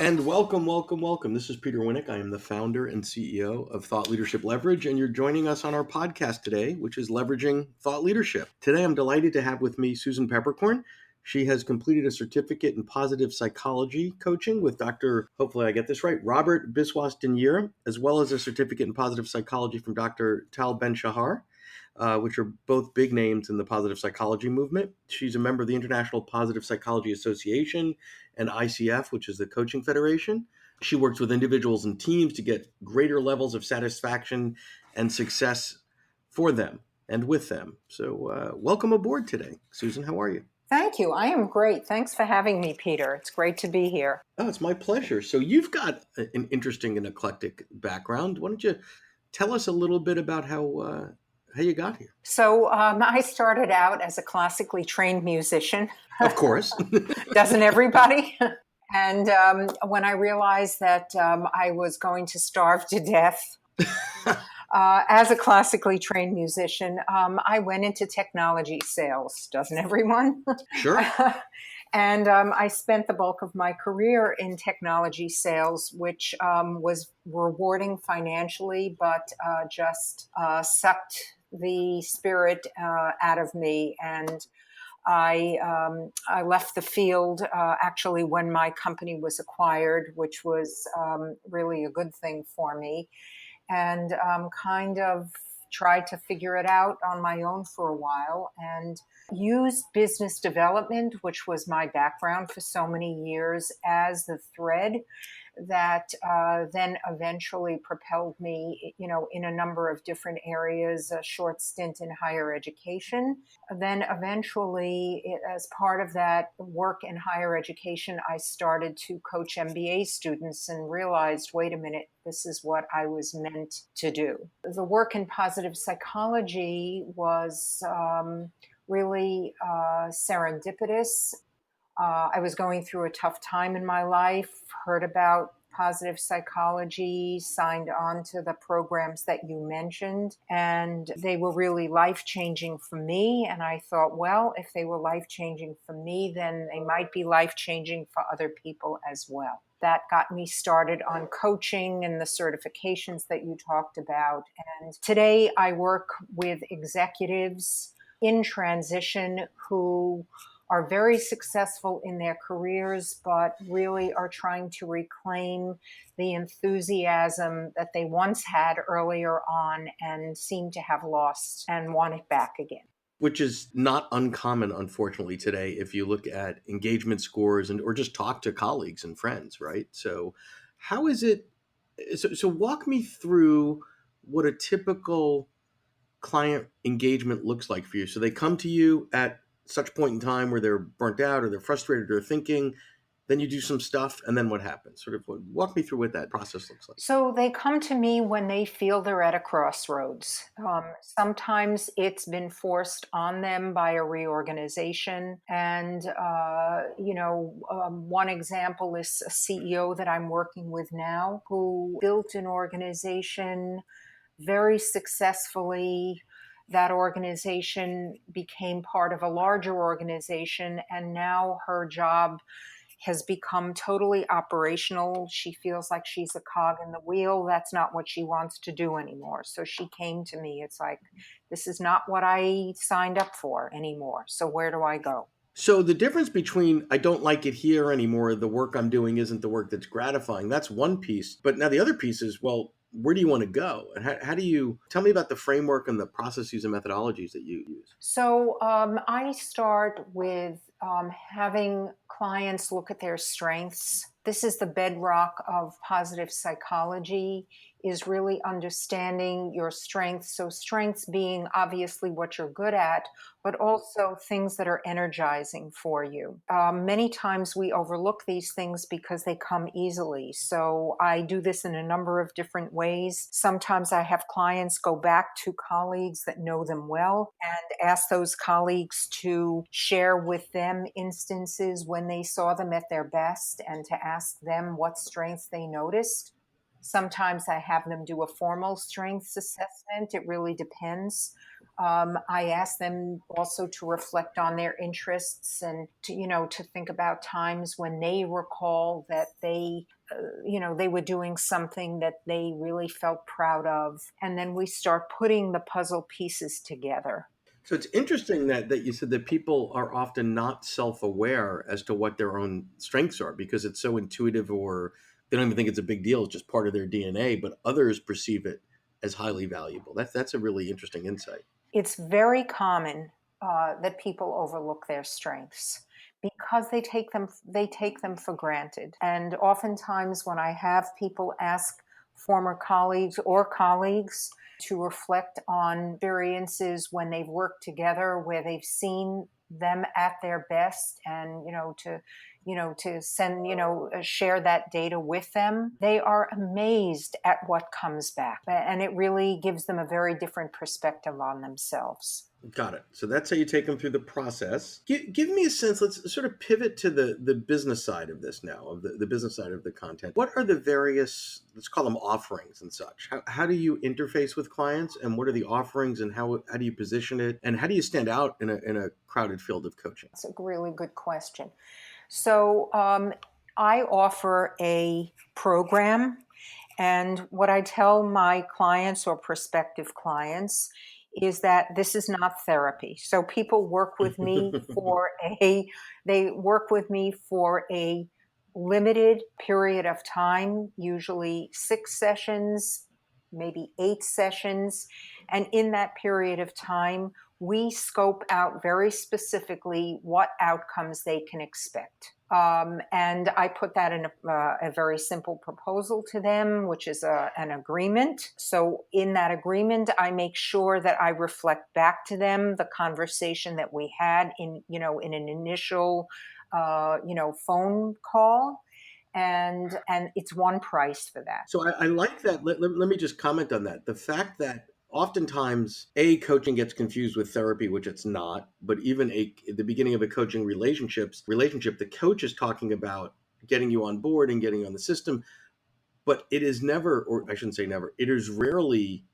And welcome, welcome, welcome. This is Peter Winick. I am the founder and CEO of Thought Leadership Leverage, and you're joining us on our podcast today, which is Leveraging Thought Leadership. Today, I'm delighted to have with me Susan Peppercorn. She has completed a certificate in positive psychology coaching with Dr. Hopefully I get this right, Robert Biswas-Denier, as well as a certificate in positive psychology from Dr. Tal Ben-Shahar, which are both big names in the positive psychology movement. She's a member of the International Positive Psychology Association and ICF, which is the Coaching Federation. She works with individuals and teams to get greater levels of satisfaction and success for them and with them. So welcome aboard today. Susan, how are you? Thank you. I am great. Thanks for having me, Peter. It's great to be here. Oh, it's my pleasure. So you've got an interesting and eclectic background. Why don't you tell us a little bit about how you got here? So I started out as a classically trained musician. Of course. Doesn't everybody? And when I realized that I was going to starve to death as a classically trained musician, I went into technology sales. Doesn't everyone? Sure. And I spent the bulk of my career in technology sales, which was rewarding financially, but just sucked the spirit out of me. And I left the field actually when my company was acquired, which was really a good thing for me, and kind of tried to figure it out on my own for a while and used business development, which was my background for so many years, as the thread that then eventually propelled me, in a number of different areas, a short stint in higher education. Then eventually, as part of that work in higher education, I started to coach MBA students and realized, wait a minute, this is what I was meant to do. The work in positive psychology was really serendipitous. I was going through a tough time in my life, heard about positive psychology, signed on to the programs that you mentioned, and they were really life-changing for me. And I thought, well, if they were life-changing for me, then they might be life-changing for other people as well. That got me started on coaching and the certifications that you talked about. And today I work with executives in transition who are very successful in their careers, but really are trying to reclaim the enthusiasm that they once had earlier on and seem to have lost and want it back again. Which is not uncommon, unfortunately, today, if you look at engagement scores or just talk to colleagues and friends, right? So how is it? So walk me through what a typical client engagement looks like for you. So they come to you at such point in time where they're burnt out or they're frustrated or thinking, then you do some stuff, and then what happens? Sort of walk me through what that process looks like. So they come to me when they feel they're at a crossroads. Sometimes it's been forced on them by a reorganization. And, one example is a CEO that I'm working with now who built an organization very successfully. That organization became part of a larger organization, and now her job has become totally operational. She feels like she's a cog in the wheel. That's not what she wants to do anymore. So she came to me. It's like, this is not what I signed up for anymore. So where do I go? So the difference between I don't like it here anymore, the work I'm doing isn't the work that's gratifying, that's one piece. But now the other piece is, well, where do you want to go? And how do you tell me about the framework and the processes and methodologies that you use? So I start with having clients look at their strengths. This is the bedrock of positive psychology, is really understanding your strengths. So strengths being obviously what you're good at, but also things that are energizing for you. Many times we overlook these things because they come easily. So I do this in a number of different ways. Sometimes I have clients go back to colleagues that know them well and ask those colleagues to share with them instances when they saw them at their best and to ask them what strengths they noticed. Sometimes I have them do a formal strengths assessment. It really depends. I ask them also to reflect on their interests and to think about times when they recall that they were doing something that they really felt proud of. And then we start putting the puzzle pieces together. So it's interesting that you said that people are often not self-aware as to what their own strengths are because it's so intuitive, or they don't even think it's a big deal. It's just part of their DNA, but others perceive it as highly valuable. That's a really interesting insight. It's very common that people overlook their strengths because they take them for granted. And oftentimes, when I have people ask former colleagues or colleagues to reflect on experiences when they've worked together, where they've seen them at their best, and to send share that data with them, they are amazed at what comes back, and it really gives them a very different perspective on themselves. Got it. So that's how you take them through the process. Give me a sense. Let's sort of pivot to the business side of this now, of the business side of the content. What are the various, let's call them offerings and such? How do you interface with clients, and what are the offerings, and how do you position it, and how do you stand out in a crowded field of coaching? That's a really good question. So I offer a program, and what I tell my clients or prospective clients is that this is not therapy. So people work with me they work with me for a limited period of time, usually 6 sessions, maybe 8 sessions. And in that period of time, we scope out very specifically what outcomes they can expect. And I put that in a very simple proposal to them, which is an agreement. So in that agreement, I make sure that I reflect back to them the conversation that we had in an initial, phone call, and it's one price for that. So I like that. Let me just comment on that. The fact that oftentimes coaching gets confused with therapy, which it's not. But even at the beginning of a coaching relationship, the coach is talking about getting you on board and getting on the system. But it is never, or I shouldn't say never, it is rarely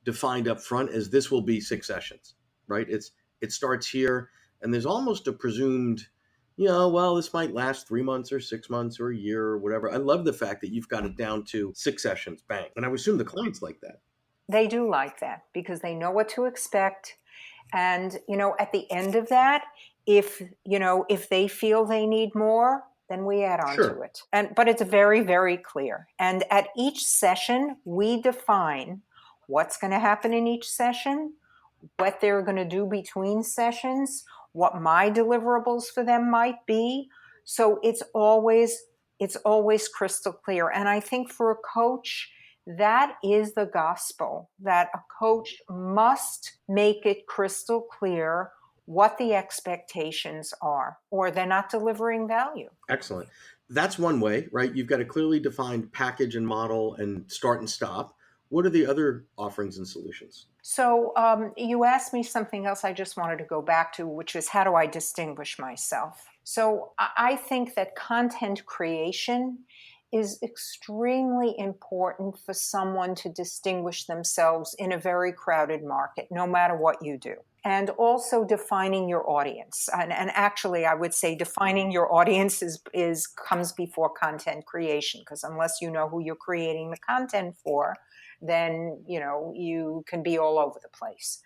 defined up front as this will be 6 sessions, right? It starts here, and there's almost a presumed, well, this might last 3 months or 6 months or a year or whatever. I love the fact that you've got it down to 6 sessions, bang. And I would assume the clients like that. They do like that because they know what to expect. And, at the end of that, if they feel they need more, then we add on to Sure. it. But it's very, very clear. And at each session, we define what's going to happen in each session, what they're going to do between sessions, what my deliverables for them might be. So it's always crystal clear. And I think for a coach, that is the gospel, that a coach must make it crystal clear what the expectations are, or they're not delivering value. Excellent. That's one way, right? You've got a clearly defined package and model and start and stop. What are the other offerings and solutions? So you asked me something else I just wanted to go back to, which is how do I distinguish myself? So I think that content creation is extremely important for someone to distinguish themselves in a very crowded market, no matter what you do. And also defining your audience. And actually, I would say defining your audience comes before content creation, because unless you know who you're creating the content for, then you can be all over the place.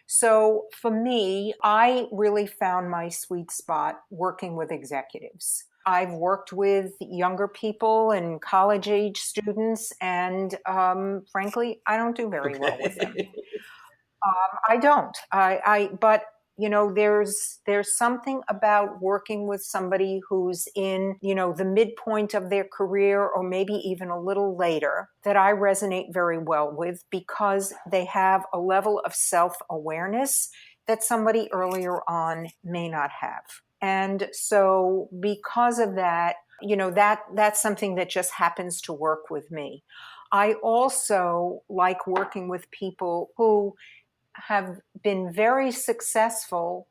So for me, I really found my sweet spot working with executives. I've worked with younger people and college age students, and frankly, I don't do very well with them. Okay. I don't. But there's something about working with somebody who's in, the midpoint of their career, or maybe even a little later, that I resonate very well with, because they have a level of self-awareness that somebody earlier on may not have. And so because of that, that's something that just happens to work with me. I also like working with people who have been very successful,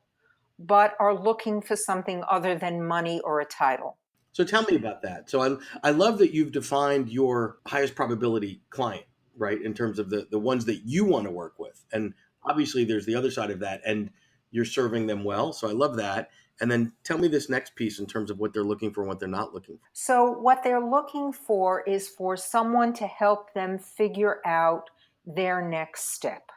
but are looking for something other than money or a title. So tell me about that. So I love that you've defined your highest probability client, right? In terms of the ones that you want to work with. And obviously there's the other side of that and you're serving them well. So I love that. And then tell me this next piece in terms of what they're looking for and what they're not looking for. So, what they're looking for is for someone to help them figure out their next step.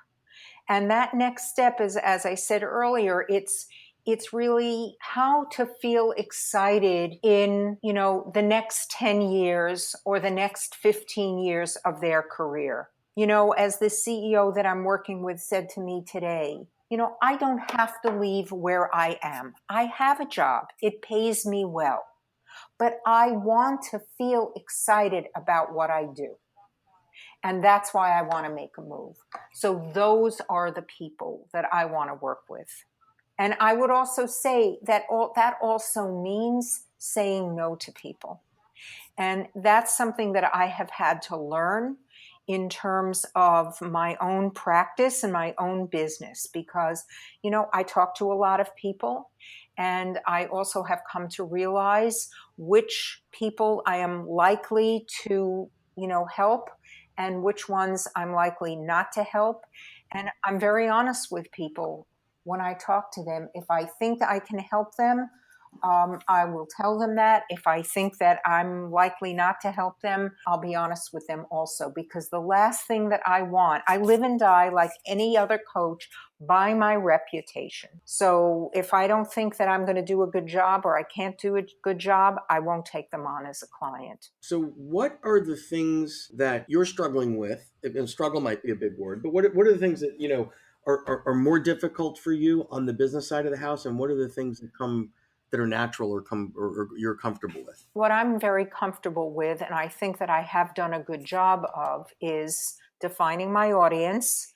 And that next step is, as I said earlier, it's really how to feel excited in, the next 10 years or the next 15 years of their career. As the CEO that I'm working with said to me today, I don't have to leave where I am. I have a job. It pays me well, but I want to feel excited about what I do. And that's why I want to make a move. So those are the people that I want to work with. And I would also say that that also means saying no to people. And that's something that I have had to learn in terms of my own practice and my own business because, I talk to a lot of people and I also have come to realize which people I am likely to, help and which ones I'm likely not to help. And I'm very honest with people when I talk to them. If I think that I can help them, I will tell them that. If I think that I'm likely not to help them, I'll be honest with them also. Because the last thing that I want, I live and die like any other coach by my reputation. So if I don't think that I'm going to do a good job or I can't do a good job, I won't take them on as a client. So what are the things that you're struggling with? And struggle might be a big word, but what are the things that, are more difficult for you on the business side of the house? And what are the things that come that are natural or you're comfortable with? What I'm very comfortable with, and I think that I have done a good job of, is defining my audience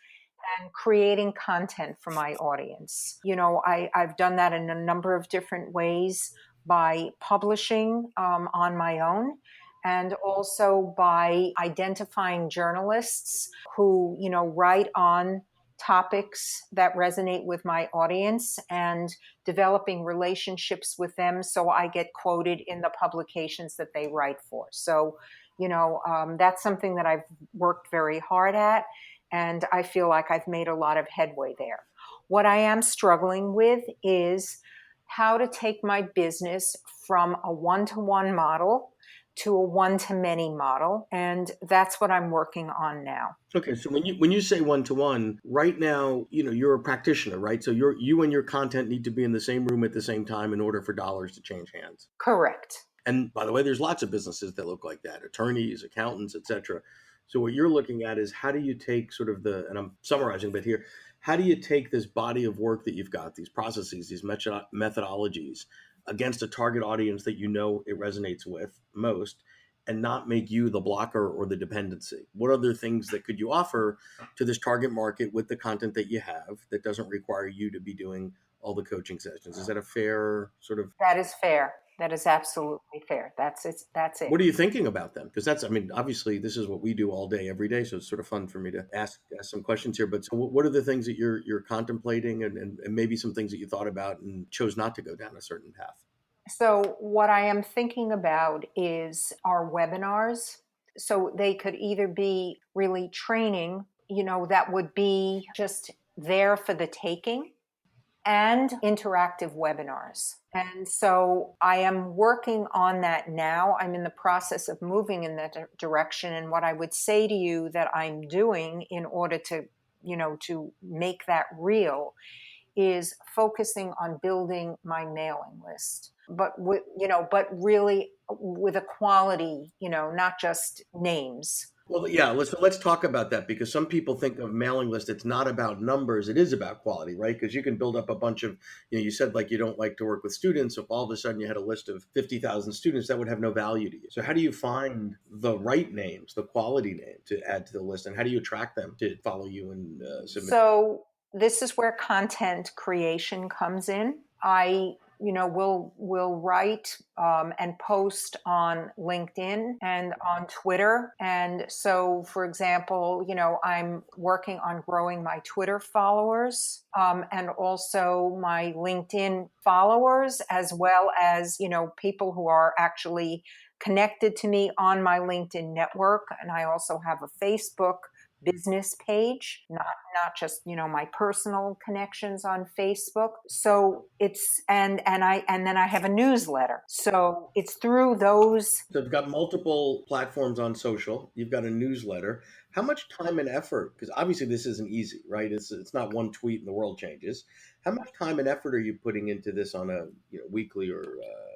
and creating content for my audience. I've done that in a number of different ways by publishing on my own and also by identifying journalists who, write on topics that resonate with my audience and developing relationships with them so I get quoted in the publications that they write for. So, that's something that I've worked very hard at, and I feel like I've made a lot of headway there. What I am struggling with is how to take my business from a one-to-one model to a one-to-many model, and that's what I'm working on now. Okay, so when you say one to one, right now, you're a practitioner, right? So you and your content need to be in the same room at the same time in order for dollars to change hands. Correct. And by the way, there's lots of businesses that look like that, attorneys, accountants, etc. So what you're looking at is how do you take sort of and I'm summarizing a bit here, how do you take this body of work that you've got, these processes, these methodologies against a target audience that it resonates with most and not make you the blocker or the dependency? What other things that could you offer to this target market with the content that you have that doesn't require you to be doing all the coaching sessions? Is that a fair sort of? That is fair. That is absolutely fair. That's it. That's it. What are you thinking about them? Because obviously, this is what we do all day, every day. So it's sort of fun for me to ask some questions here. But so what are the things that you're contemplating, and maybe some things that you thought about and chose not to go down a certain path? So, what I am thinking about is our webinars. So, they could either be really training, that would be just there for the taking, and interactive webinars. And so I am working on that now. I'm in the process of moving in that direction. And what I would say to you that I'm doing in order to, to make that real is focusing on building my mailing list, but really with a quality, not just names. Well, yeah, let's talk about that because some people think of mailing list. It's not about numbers; it is about quality, right? Because you can build up a bunch of, you said like you don't like to work with students. So if all of a sudden you had a list of 50,000 students, that would have no value to you. So how do you find the right names, the quality name to add to the list, and how do you attract them to follow you and submit? So this is where content creation comes in. I will write and post on LinkedIn and on Twitter. And so, for example, I'm working on growing my Twitter followers and also my LinkedIn followers, as well as, people who are actually connected to me on my LinkedIn network. And I also have a Facebook business page, not just my personal connections on Facebook. So it's and then I have a newsletter. So it's through those. So you've got multiple platforms on social. You've got a newsletter. How much time and effort? Because obviously this isn't easy, right? It's not one tweet and the world changes. How much time and effort are you putting into this on a weekly or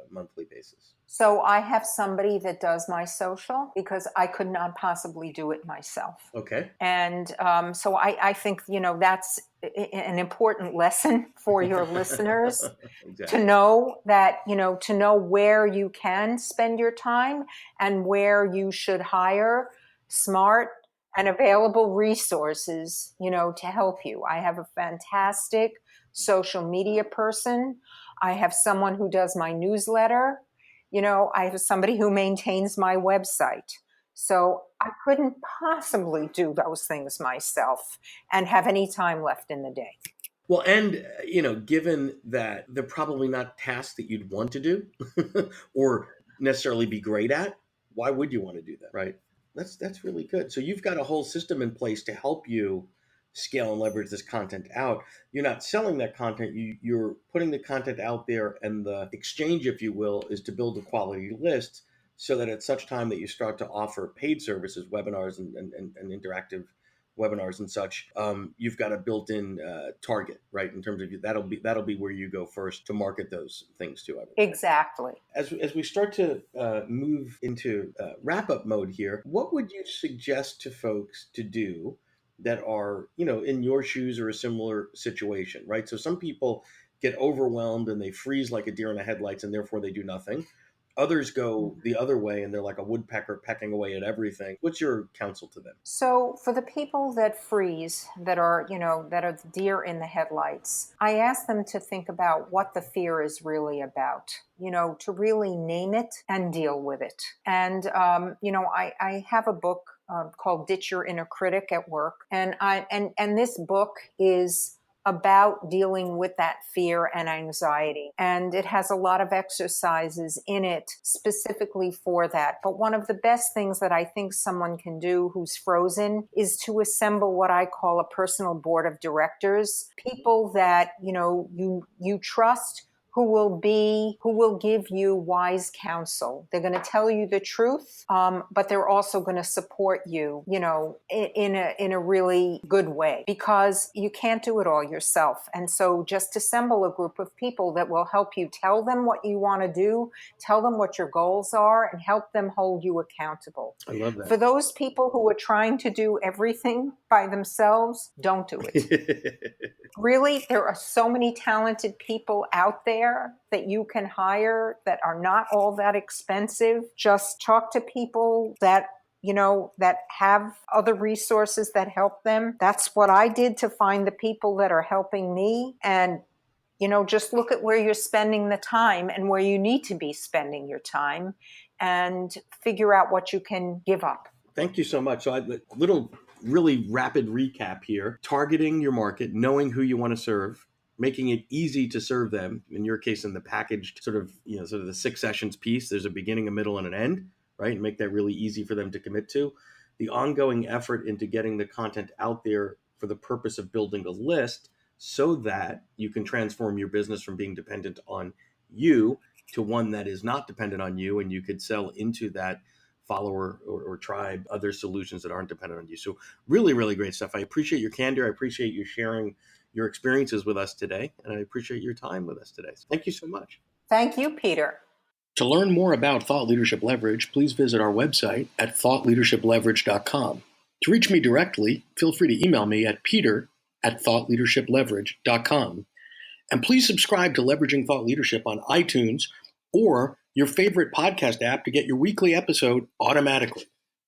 monthly basis? So I have somebody that does my social because I could not possibly do it myself. Okay. And so I think, that's an important lesson for your listeners. Exactly. To know that, to know where you can spend your time and where you should hire smart and available resources, to help you. I have a fantastic social media person. I have someone who does my newsletter. I have somebody who maintains my website. So I couldn't possibly do those things myself and have any time left in the day. Well, and given that they're probably not tasks that you'd want to do or necessarily be great at, why would you want to do that, right? That's really good. So you've got a whole system in place to help you scale and leverage this content out. You're not selling that content, you're putting the content out there, and the exchange, if you will, is to build a quality list so that at such time that you start to offer paid services, webinars and interactive webinars and such, you've got a built-in target, right? In terms of that'll be where you go first to market those things to. Exactly. As we start to move into wrap-up mode here, what would you suggest to folks to do that are in your shoes or a similar situation, right? So some people get overwhelmed and they freeze like a deer in the headlights, and therefore they do nothing. Others go the other way and they're like a woodpecker pecking away at everything. What's your counsel to them? So for the people that freeze, that are the deer in the headlights, I ask them to think about what the fear is really about, to really name it and deal with it. And, I have a book called Ditch Your Inner Critic at work. And this book is about dealing with that fear and anxiety. And it has a lot of exercises in it specifically for that. But one of the best things that I think someone can do who's frozen is to assemble what I call a personal board of directors, people that, you trust, who will give you wise counsel. They're going to tell you the truth, but they're also going to support you, in a really good way, because you can't do it all yourself. And so just assemble a group of people that will help you. Tell them what you want to do, tell them what your goals are, and help them hold you accountable. I love that. For those people who are trying to do everything by themselves, don't do it. Really, there are so many talented people out there that you can hire that are not all that expensive. Just talk to people that have other resources that help them. That's what I did to find the people that are helping me. And, just look at where you're spending the time and where you need to be spending your time and figure out what you can give up. Thank you so much. So little really rapid recap here: targeting your market, knowing who you want to serve, making it easy to serve them. In your case, in the packaged sort of the 6 sessions piece, there's a beginning, a middle, and an end, right? And make that really easy for them to commit to. The ongoing effort into getting the content out there for the purpose of building a list so that you can transform your business from being dependent on you to one that is not dependent on you, and you could sell into that follower or tribe other solutions that aren't dependent on you. So really, really great stuff. I appreciate your candor. I appreciate you sharing your experiences with us today, and I appreciate your time with us today. So thank you so much. Thank you, Peter. To learn more about Thought Leadership Leverage, please visit our website at thoughtleadershipleverage.com. To reach me directly, feel free to email me at peter@thoughtleadershipleverage.com. And please subscribe to Leveraging Thought Leadership on iTunes or your favorite podcast app to get your weekly episode automatically.